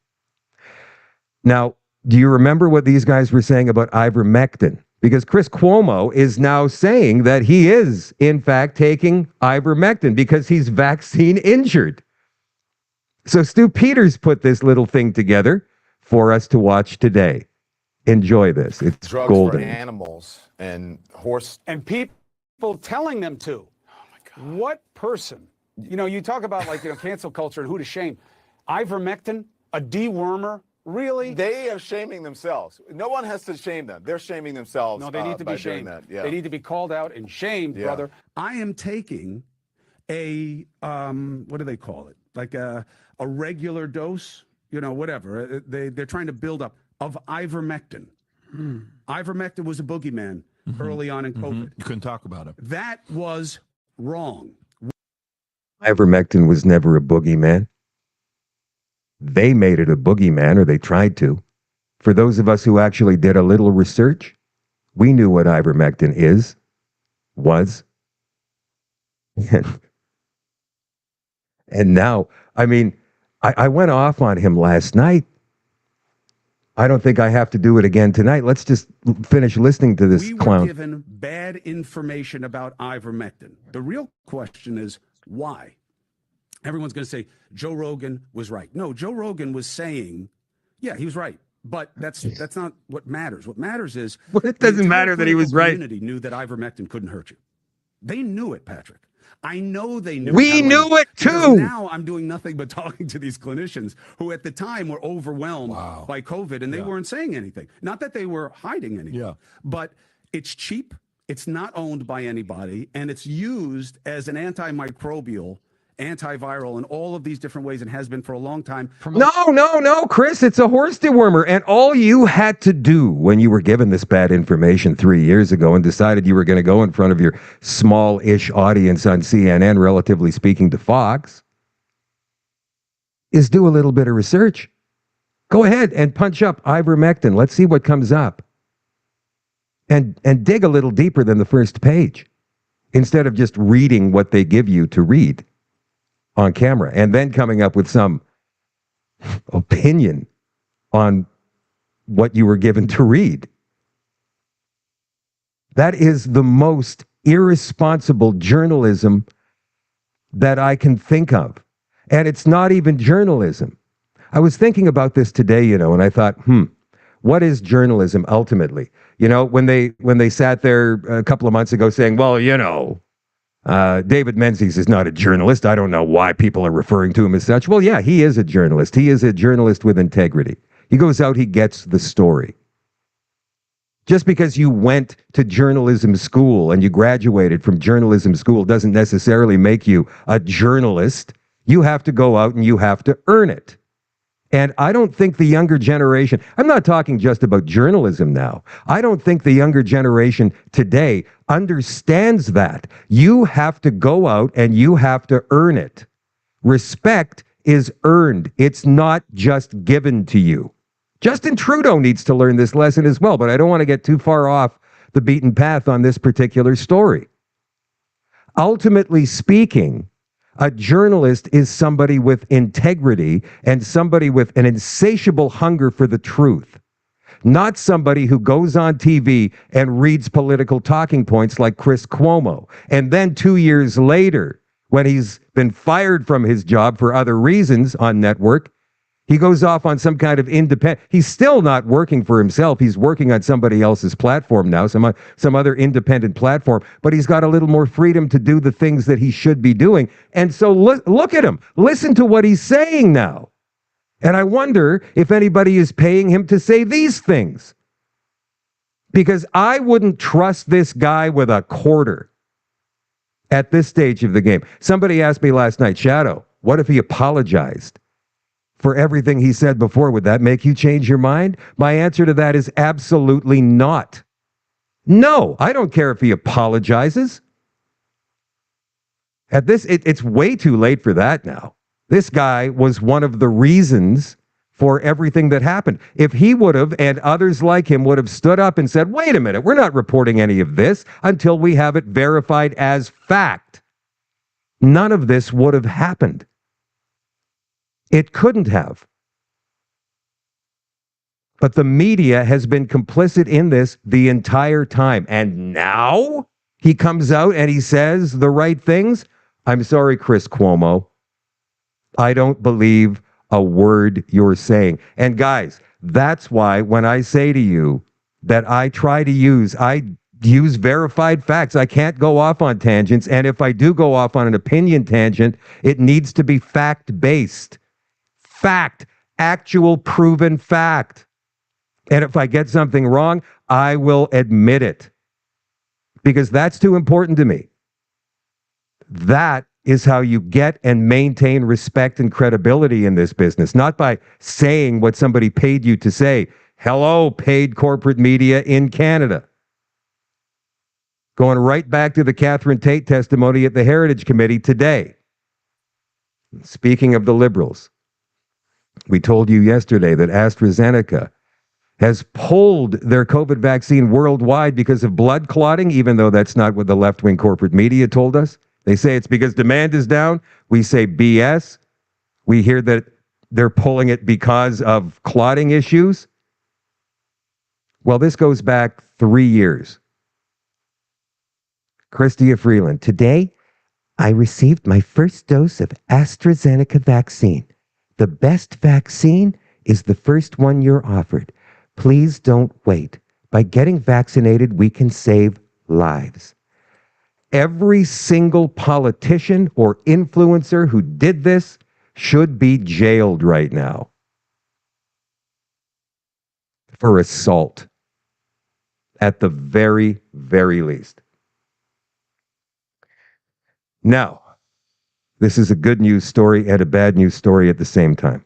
Now, do you remember what these guys were saying about ivermectin? Because Chris Cuomo is now saying that he is, in fact, taking ivermectin because he's vaccine injured. So Stu Peters put this little thing together for us to watch today. Enjoy this. It's drugs golden. For animals and horse. And people telling them to. Oh my God. What person? You talk about cancel culture and who to shame. Ivermectin, a dewormer. Really? They are shaming themselves. No one has to shame them. They're shaming themselves. No, they need to be shamed. Yeah. They need to be called out and shamed, brother. I am taking a what do they call it? Like a regular dose, whatever. They're trying to build up of ivermectin. Ivermectin was a boogeyman early on in COVID. You couldn't talk about it. That was wrong. Ivermectin was never a boogeyman. They made it a boogeyman, or they tried to. For those of us who actually did a little research, we knew what ivermectin was. And now, I mean, I went off on him last night. I don't think I have to do it again tonight. Let's just finish listening to this clown. We were given bad information about ivermectin. The real question is why? Everyone's going to say Joe Rogan was right. No, Joe Rogan was saying, yeah, he was right. But that's not what matters. What matters is well, it doesn't matter that he was right. The community knew that ivermectin couldn't hurt you. They knew it, Patrick. I know they knew we knew it too. Now I'm doing nothing but talking to these clinicians who at the time were overwhelmed by COVID and they weren't saying anything. Not that they were hiding anything, but it's cheap. It's not owned by anybody, and it's used as an antimicrobial, antiviral in all of these different ways and has been for a long time. No, Chris, it's a horse dewormer. And all you had to do when you were given this bad information 3 years ago and decided you were going to go in front of your small-ish audience on CNN, relatively speaking to Fox, is do a little bit of research. Go ahead and punch up ivermectin. Let's see what comes up. And dig a little deeper than the first page instead of just reading what they give you to read on camera and then coming up with some opinion on what you were given to read. That is the most irresponsible journalism that I can think of. And it's not even journalism. I was thinking about this today, and I thought, what is journalism ultimately? When they sat there a couple of months ago saying, well, David Menzies is not a journalist. I don't know why people are referring to him as such. Well, yeah, he is a journalist. He is a journalist with integrity. He goes out, he gets the story. Just because you went to journalism school and you graduated from journalism school doesn't necessarily make you a journalist. You have to go out and you have to earn it. And I don't think the younger generation, I'm not talking just about journalism now. I don't think the younger generation today understands that. You have to go out and you have to earn it. Respect is earned. It's not just given to you. Justin Trudeau needs to learn this lesson as well, but I don't want to get too far off the beaten path on this particular story. Ultimately speaking, a journalist is somebody with integrity and somebody with an insatiable hunger for the truth, not somebody who goes on TV and reads political talking points like Chris Cuomo. And then 2 years later, when he's been fired from his job for other reasons on network, he goes off on some kind of independent. He's still not working for himself. He's working on somebody else's platform now, some other independent platform. But he's got a little more freedom to do the things that he should be doing. And so look at him. Listen to what he's saying now. And I wonder if anybody is paying him to say these things. Because I wouldn't trust this guy with a quarter at this stage of the game. Somebody asked me last night, Shadow, what if he apologized for everything he said before? Would that make you change your mind? My answer to that is absolutely not. No, I don't care if he apologizes. At this, it's way too late for that now. This guy was one of the reasons for everything that happened. If he would have, and others like him would have stood up and said, wait a minute, we're not reporting any of this until we have it verified as fact, none of this would have happened. It couldn't have. But the media has been complicit in this the entire time. And now he comes out and he says the right things. I'm sorry, Chris Cuomo. I don't believe a word you're saying. And guys, that's why when I say to you that I use verified facts. I can't go off on tangents. And if I do go off on an opinion tangent, it needs to be fact-based. Fact, actual proven fact. And if I get something wrong, I will admit it. Because that's too important to me. That is how you get and maintain respect and credibility in this business. Not by saying what somebody paid you to say. Hello, paid corporate media in Canada. Going right back to the Catherine Tate testimony at the Heritage Committee today. Speaking of the liberals, we told you yesterday that AstraZeneca has pulled their COVID vaccine worldwide because of blood clotting, even though that's not what the left-wing corporate media told us. They say it's because demand is down. We say BS. We hear that they're pulling it because of clotting issues. Well, this goes back 3 years. Christia Freeland, today I received my first dose of AstraZeneca vaccine. The best vaccine is the first one you're offered. Please don't wait. By getting vaccinated, we can save lives. Every single politician or influencer who did this should be jailed right now for assault, at the very, very least. Now, this is a good news story and a bad news story at the same time.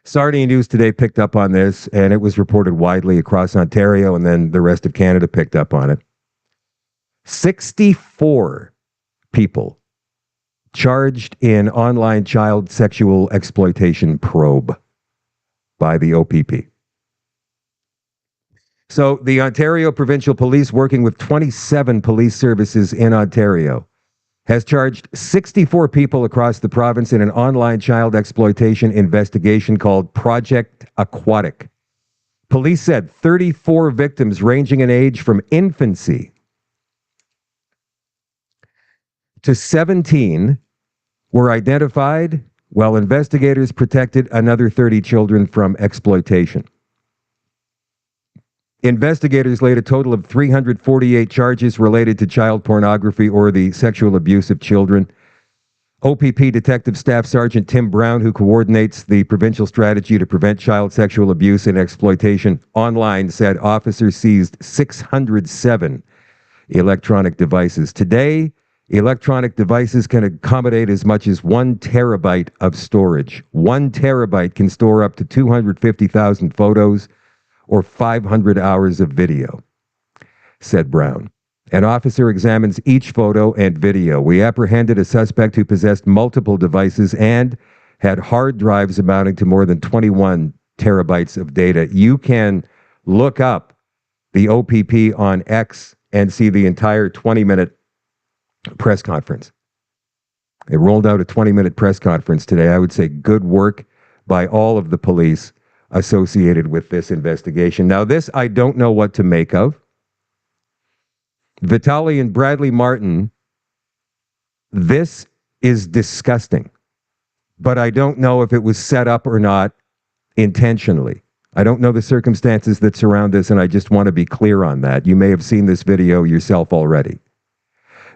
Sardine News today picked up on this, and it was reported widely across Ontario, and then the rest of Canada picked up on it. 64 people charged in online child sexual exploitation probe by the OPP. So the Ontario Provincial Police, working with 27 police services in Ontario, has charged 64 people across the province in an online child exploitation investigation called Project Aquatic. Police said 34 victims ranging in age from infancy to 17 were identified, while investigators protected another 30 children from exploitation. Investigators laid a total of 348 charges related to child pornography or the sexual abuse of children. OPP Detective Staff Sergeant Tim Brown, who coordinates the provincial strategy to prevent child sexual abuse and exploitation online, said officers seized 607 electronic devices. Today, electronic devices can accommodate as much as 1 terabyte of storage. 1 terabyte can store up to 250,000 photos or 500 hours of video, said Brown. An officer examines each photo and video. We apprehended a suspect who possessed multiple devices and had hard drives amounting to more than 21 terabytes of data. You can look up the OPP on X and see the entire 20-minute press conference. They rolled out a 20-minute press conference today. I would say good work by all of the police associated with this investigation. Now, this I don't know what to make of. Vitaly and Bradley Martin, this is disgusting, but I don't know if it was set up or not intentionally. I don't know the circumstances that surround this, and I just want to be clear on that. You may have seen this video yourself already.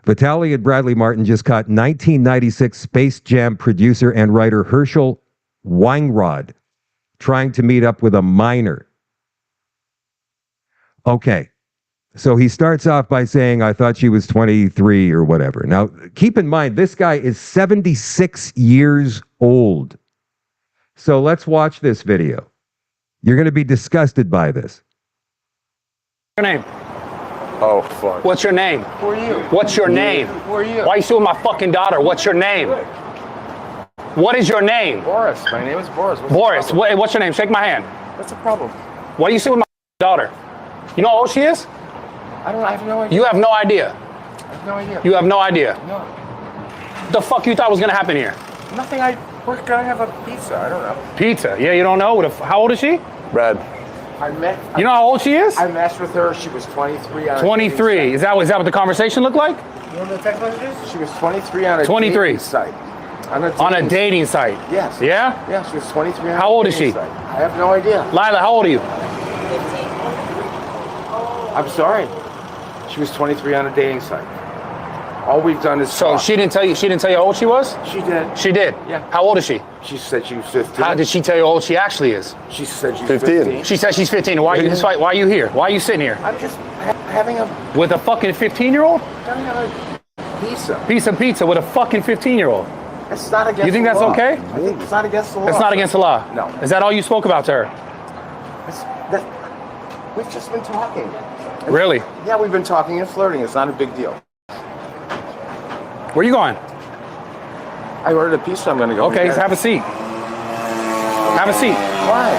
Vitaly and Bradley Martin just caught 1996 Space Jam producer and writer Herschel Weinrod trying to meet up with a minor. Okay, so he starts off by saying, I thought she was 23 or whatever. Now, keep in mind, this guy is 76 years old. So let's watch this video. You're going to be disgusted by this. What's your name? Oh, fuck. What's your name? Who are you? What's your name? Who are you? Why are you suing my fucking daughter? What's your name? What is your name? Boris. My name is Boris. Boris, what's your name? Shake my hand. What's the problem? Why are you suing my daughter? You know how old she is? I have no idea. You have no idea. I have no idea. You have no idea. No. What the fuck you thought was gonna happen here? Nothing. We're gonna have a pizza. I don't know. Pizza? Yeah, you don't know? How old is she? Brad. You know how old she is? I matched with her. She was 23. 23. Is that what the conversation looked like? You know what the text messages? She was 23 on a 23. dating site. On a dating site? Yes. Yeah? Yeah, she was 23 on How old is she? site. I have no idea. Lila, how old are you? 15. I'm sorry. She was 23 on a dating site. All we've done is So talk. she didn't tell you how old she was? She did. She did? Yeah. How old is she? She said she was 15. How did she tell you how old she actually is? She said she's 15. She said she's 15. Why are you here? Why are you sitting here? I'm just having a... With a fucking 15-year-old? Having a pizza. Piece of pizza with a fucking 15-year-old. It's not against the law. You think that's okay? I think it's not against the law. It's not against the law? No. Is that all you spoke about to her? We've just been talking. Really? Yeah, we've been talking and flirting. It's not a big deal. Where are you going? I ordered a pizza. I'm gonna go. Okay, have a seat. Have a seat. Why?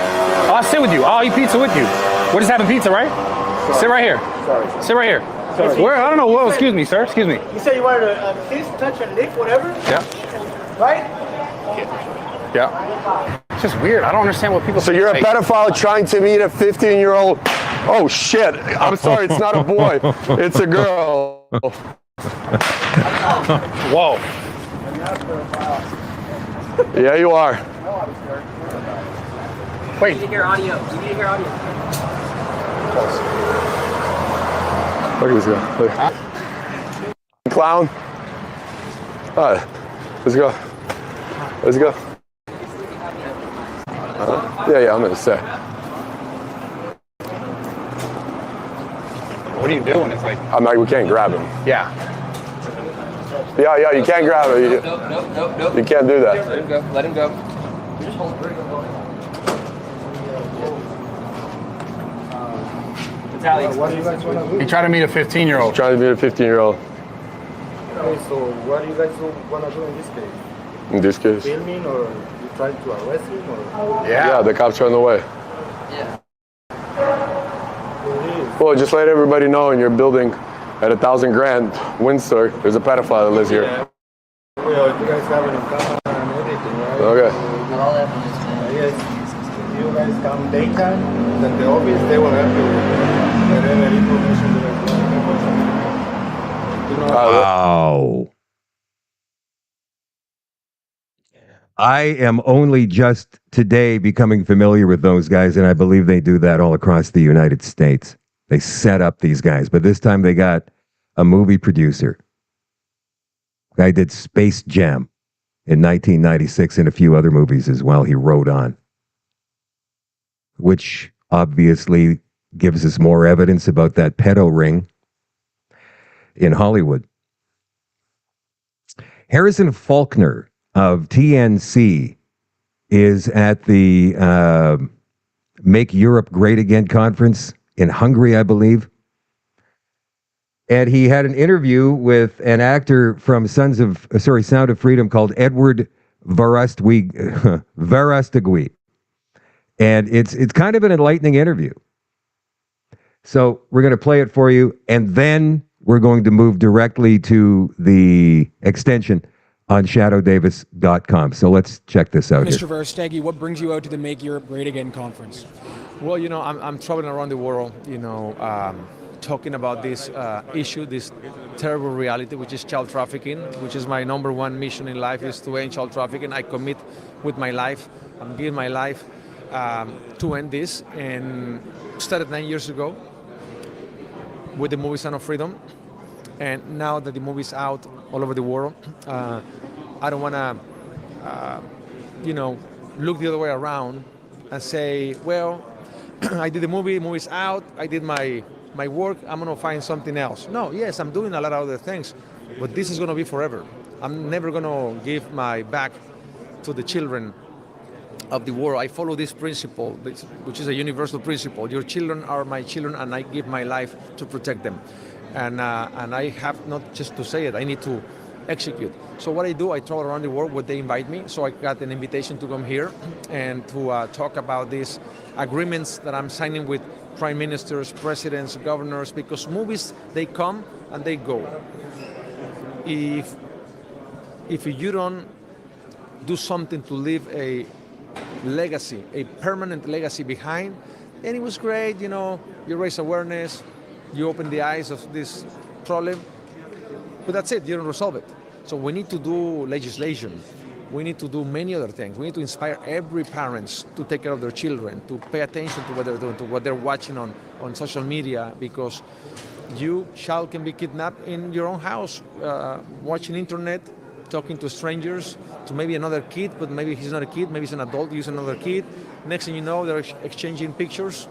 I'll sit with you. I'll eat pizza with you. We're just having pizza, right? Sorry. Sit right here. Sorry. Sit right here. Sorry. Where? I don't know. Whoa, excuse me, sir. Excuse me. You said you wanted to kiss, touch, and lick, whatever? Yeah. Right? Yeah. It's just weird. I don't understand what people So you're a say. pedophile trying to meet a 15-year-old. Oh shit! I'm sorry, it's not a boy. It's a girl. Whoa. Yeah, you are. Wait. We need to hear audio. We need to hear audio. Look at this guy. Look. Clown. All right, let's go. Let's go. Yeah, I'm gonna say. What are you doing? It's like. I'm like, we can't grab him. Yeah. Yeah, you can't grab him. Nope. You can't do that. Let him go. Let him go. What do you guys want to do? You try to meet a 15-year-old. Trying to meet a 15-year-old. Okay, so what do you guys want to do in this case? In this case. Filming, or you trying to arrest him, or? Yeah, the cops are on the way. Yeah. Well, just let everybody know in your building at $1,000 Windsor, there's a pedophile that lives here. Yeah. Well, you guys have it on camera and everything, right? Okay. Not all evidence, man. Yes. If you guys come daytime at the office, they will help you. Whatever information you guys want. You know, Wow. I am only just today becoming familiar with those guys, and I believe they do that all across the United States. They set up these guys, but this time they got a movie producer. Guy did Space Jam in 1996 and a few other movies as well. He wrote on, which obviously gives us more evidence about that pedo ring in Hollywood. Harrison Faulkner of TNC is at the Make Europe Great Again conference in Hungary, I believe. And he had an interview with an actor from Sound of Freedom called Edward Verastegui. And it's kind of an enlightening interview. So we're going to play it for you, and then we're going to move directly to the extension on shadowdavis.com. So let's check this out Mr. here. Verastegui, what brings you out to the Make Europe Great Again conference? Well, I'm traveling around the world, talking about this issue, this terrible reality, which is child trafficking, which is my number one mission in life, is to end child trafficking. I commit with my life. I'm giving my life to end this, and started 9 years ago with the movie Sound of Freedom. And now that the movie's out all over the world, I don't want to, look the other way around and say, well, I did the movie's out, I did my work, I'm going to find something else. No, yes, I'm doing a lot of other things, but this is going to be forever. I'm never going to give my back to the children of the world. I follow this principle, which is a universal principle. Your children are my children, and I give my life to protect them. And I have not just to say it, I need to execute. So what I do, I travel around the world when they invite me. So I got an invitation to come here and to talk about these agreements that I'm signing with prime ministers, presidents, governors, because movies, they come and they go. If you don't do something to leave a legacy, a permanent legacy behind, then it was great, you raise awareness, you open the eyes of this problem, but that's it, you don't resolve it. So we need to do legislation. We need to do many other things. We need to inspire every parent to take care of their children, to pay attention to what they're doing, to what they're watching on social media, because child can be kidnapped in your own house, watching internet, talking to strangers, to maybe another kid, but maybe he's not a kid, maybe he's an adult using another kid. Next thing you know, they're exchanging pictures.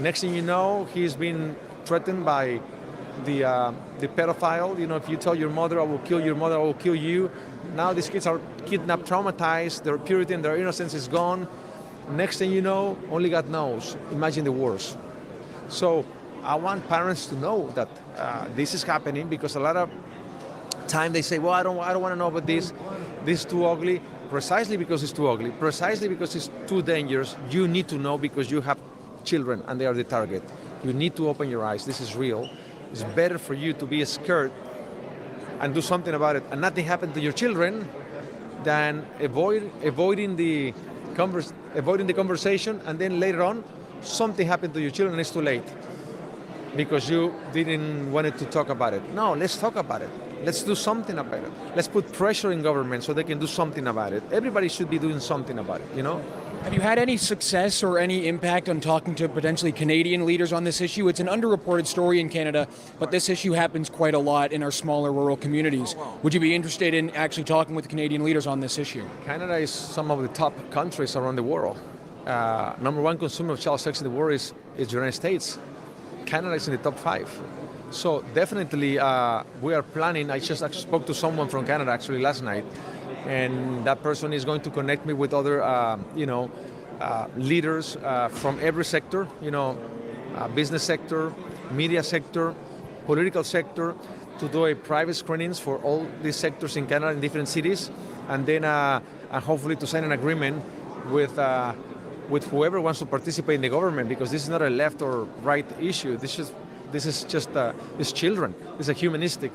Next thing you know, he's been threatened by the pedophile. If you tell your mother, I will kill your mother, I will kill you. Now these kids are kidnapped, traumatized, their purity and their innocence is gone. Next thing you know, only God knows. Imagine the worst. So I want parents to know that this is happening, because a lot of time they say, well, I don't want to know about this. this is too ugly, precisely because it's too ugly, precisely because it's too dangerous. You need to know because you have children and they are the target. You need to open your eyes. This is real. It's better for you to be scared and do something about it and nothing happen to your children than avoiding the conversation, and then later on something happened to your children and it's too late because you didn't want to talk about it. No, let's talk about it. Let's do something about it. Let's put pressure in government so they can do something about it. Everybody should be doing something about it, you know? Have you had any success or any impact on talking to potentially Canadian leaders on this issue? It's an underreported story in Canada, but this issue happens quite a lot in our smaller rural communities. Would you be interested in actually talking with Canadian leaders on this issue? Canada is some of the top countries around the world. Number one consumer of child sex in the world is the United States. Canada is in the top 5. So definitely we are planning. I just actually spoke to someone from Canada actually last night, and that person is going to connect me with other leaders from every sector, business sector, media sector, political sector, to do a private screenings for all these sectors in Canada in different cities, and then hopefully to sign an agreement with whoever wants to participate in the government, because this is not a left or right issue. This is just these children. It's a humanistic.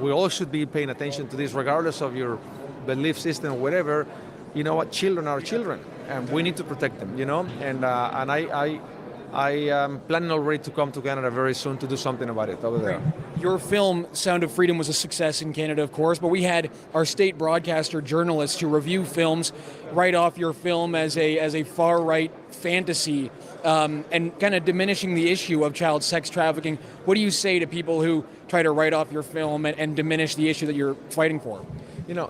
We all should be paying attention to this, regardless of your belief system or whatever. You know what? Children are children, and we need to protect them. And I am planning already to come to Canada very soon to do something about it over there. Your film, Sound of Freedom, was a success in Canada, of course, but we had our state broadcaster journalists to review films, write off your film as a far-right fantasy, and kind of diminishing the issue of child sex trafficking. What do you say to people who try to write off your film and diminish the issue that you're fighting for?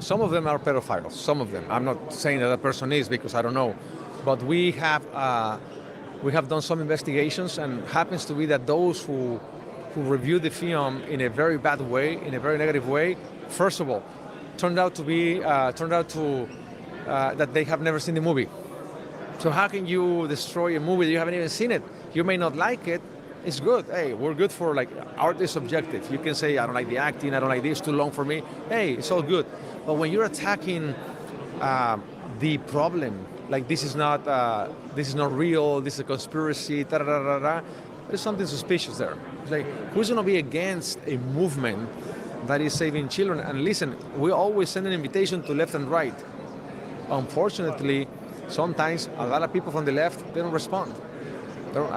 Some of them are pedophiles, some of them. I'm not saying that person is, because I don't know. But we have done some investigations, and happens to be that those who reviewed the film in a very bad way, in a very negative way, first of all, turned out that they have never seen the movie. So how can you destroy a movie that you haven't even seen it? You may not like it. It's good. Hey, we're good for, art is subjective. You can say, I don't like the acting, I don't like this, too long for me. Hey, it's all good. But when you're attacking the problem, this is not real, this is a conspiracy, there's something suspicious there. It's like, who's going to be against a movement that is saving children? And listen, we always send an invitation to left and right. Unfortunately, sometimes a lot of people from the left, they don't respond.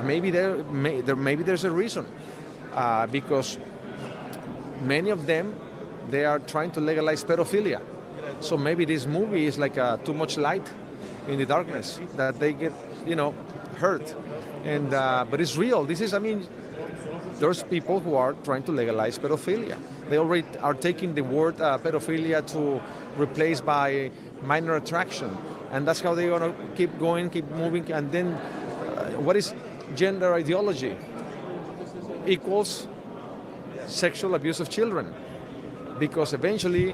Maybe there's a reason, because many of them, they are trying to legalize pedophilia. So maybe this movie is like too much light in the darkness, that they get, hurt. And but it's real. There's people who are trying to legalize pedophilia. They already are taking the word pedophilia to replace by minor attraction, and that's how they're gonna keep going, keep moving. And then, what is gender ideology? Equals sexual abuse of children, because eventually,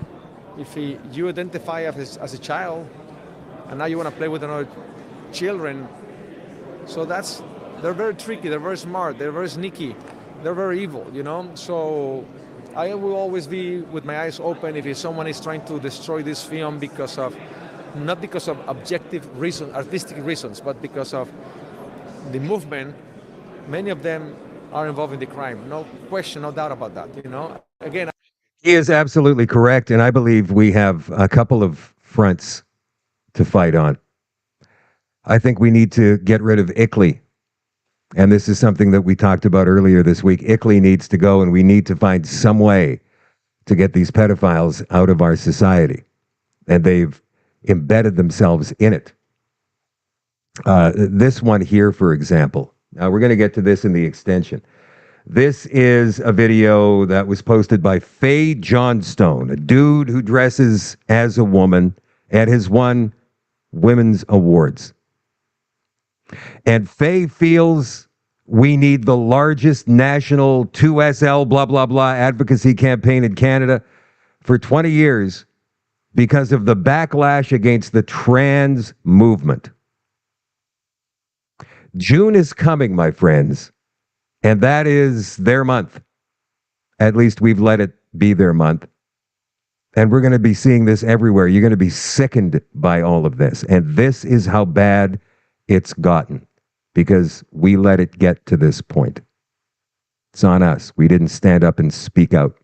if you identify as a child, and now you want to play with another children, so they're very tricky, they're very smart, they're very sneaky, they're very evil, So I will always be with my eyes open if someone is trying to destroy this film not because of objective reasons, artistic reasons, but because of the movement. Many of them are involved in the crime. No question, no doubt about that. Again, he is absolutely correct, and I believe we have a couple of fronts to fight on. I think we need to get rid of ICLEI. And this is something that we talked about earlier this week. ICLEI needs to go, and we need to find some way to get these pedophiles out of our society. And they've embedded themselves in it. This one here, for example. Now, we're going to get to this in the extension. This is a video that was posted by Faye Johnstone, a dude who dresses as a woman and has won women's awards. And Faye feels we need the largest national 2SL blah, blah, blah advocacy campaign in Canada for 20 years because of the backlash against the trans movement. June is coming, my friends, and that is their month. At least we've let it be their month. And we're going to be seeing this everywhere. You're going to be sickened by all of this. And this is how bad it's gotten because we let it get to this point. It's on us. We didn't stand up and speak out.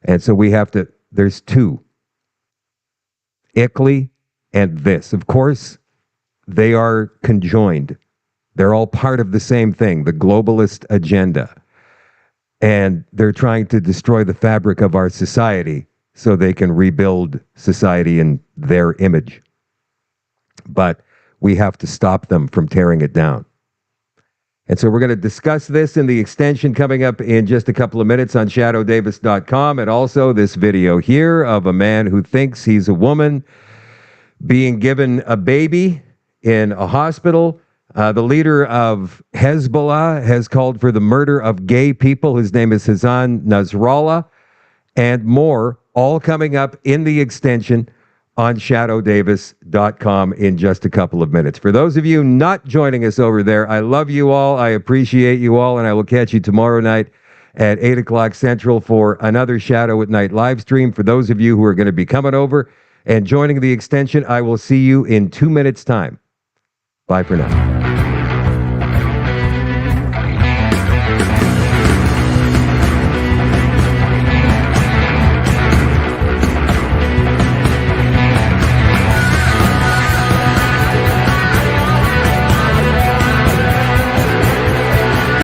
And so we have to, there's two, ICLEI and this. Of course, they are conjoined. They're all part of the same thing, the globalist agenda. And they're trying to destroy the fabric of our society so they can rebuild society in their image. But we have to stop them from tearing it down. And so we're going to discuss this in the extension coming up in just a couple of minutes on shadowdavis.com. And also this video here of a man who thinks he's a woman being given a baby in a hospital. The leader of Hezbollah has called for the murder of gay people. His name is Hassan Nasrallah. And more, all coming up in the extension on shadowdavis.com in just a couple of minutes. For those of you not joining us over there, I love you all. I appreciate you all. And I will catch you tomorrow night at 8 o'clock Central for another Shadow at Night live stream. For those of you who are going to be coming over and joining the extension, I will see you in 2 minutes' time. Bye for now.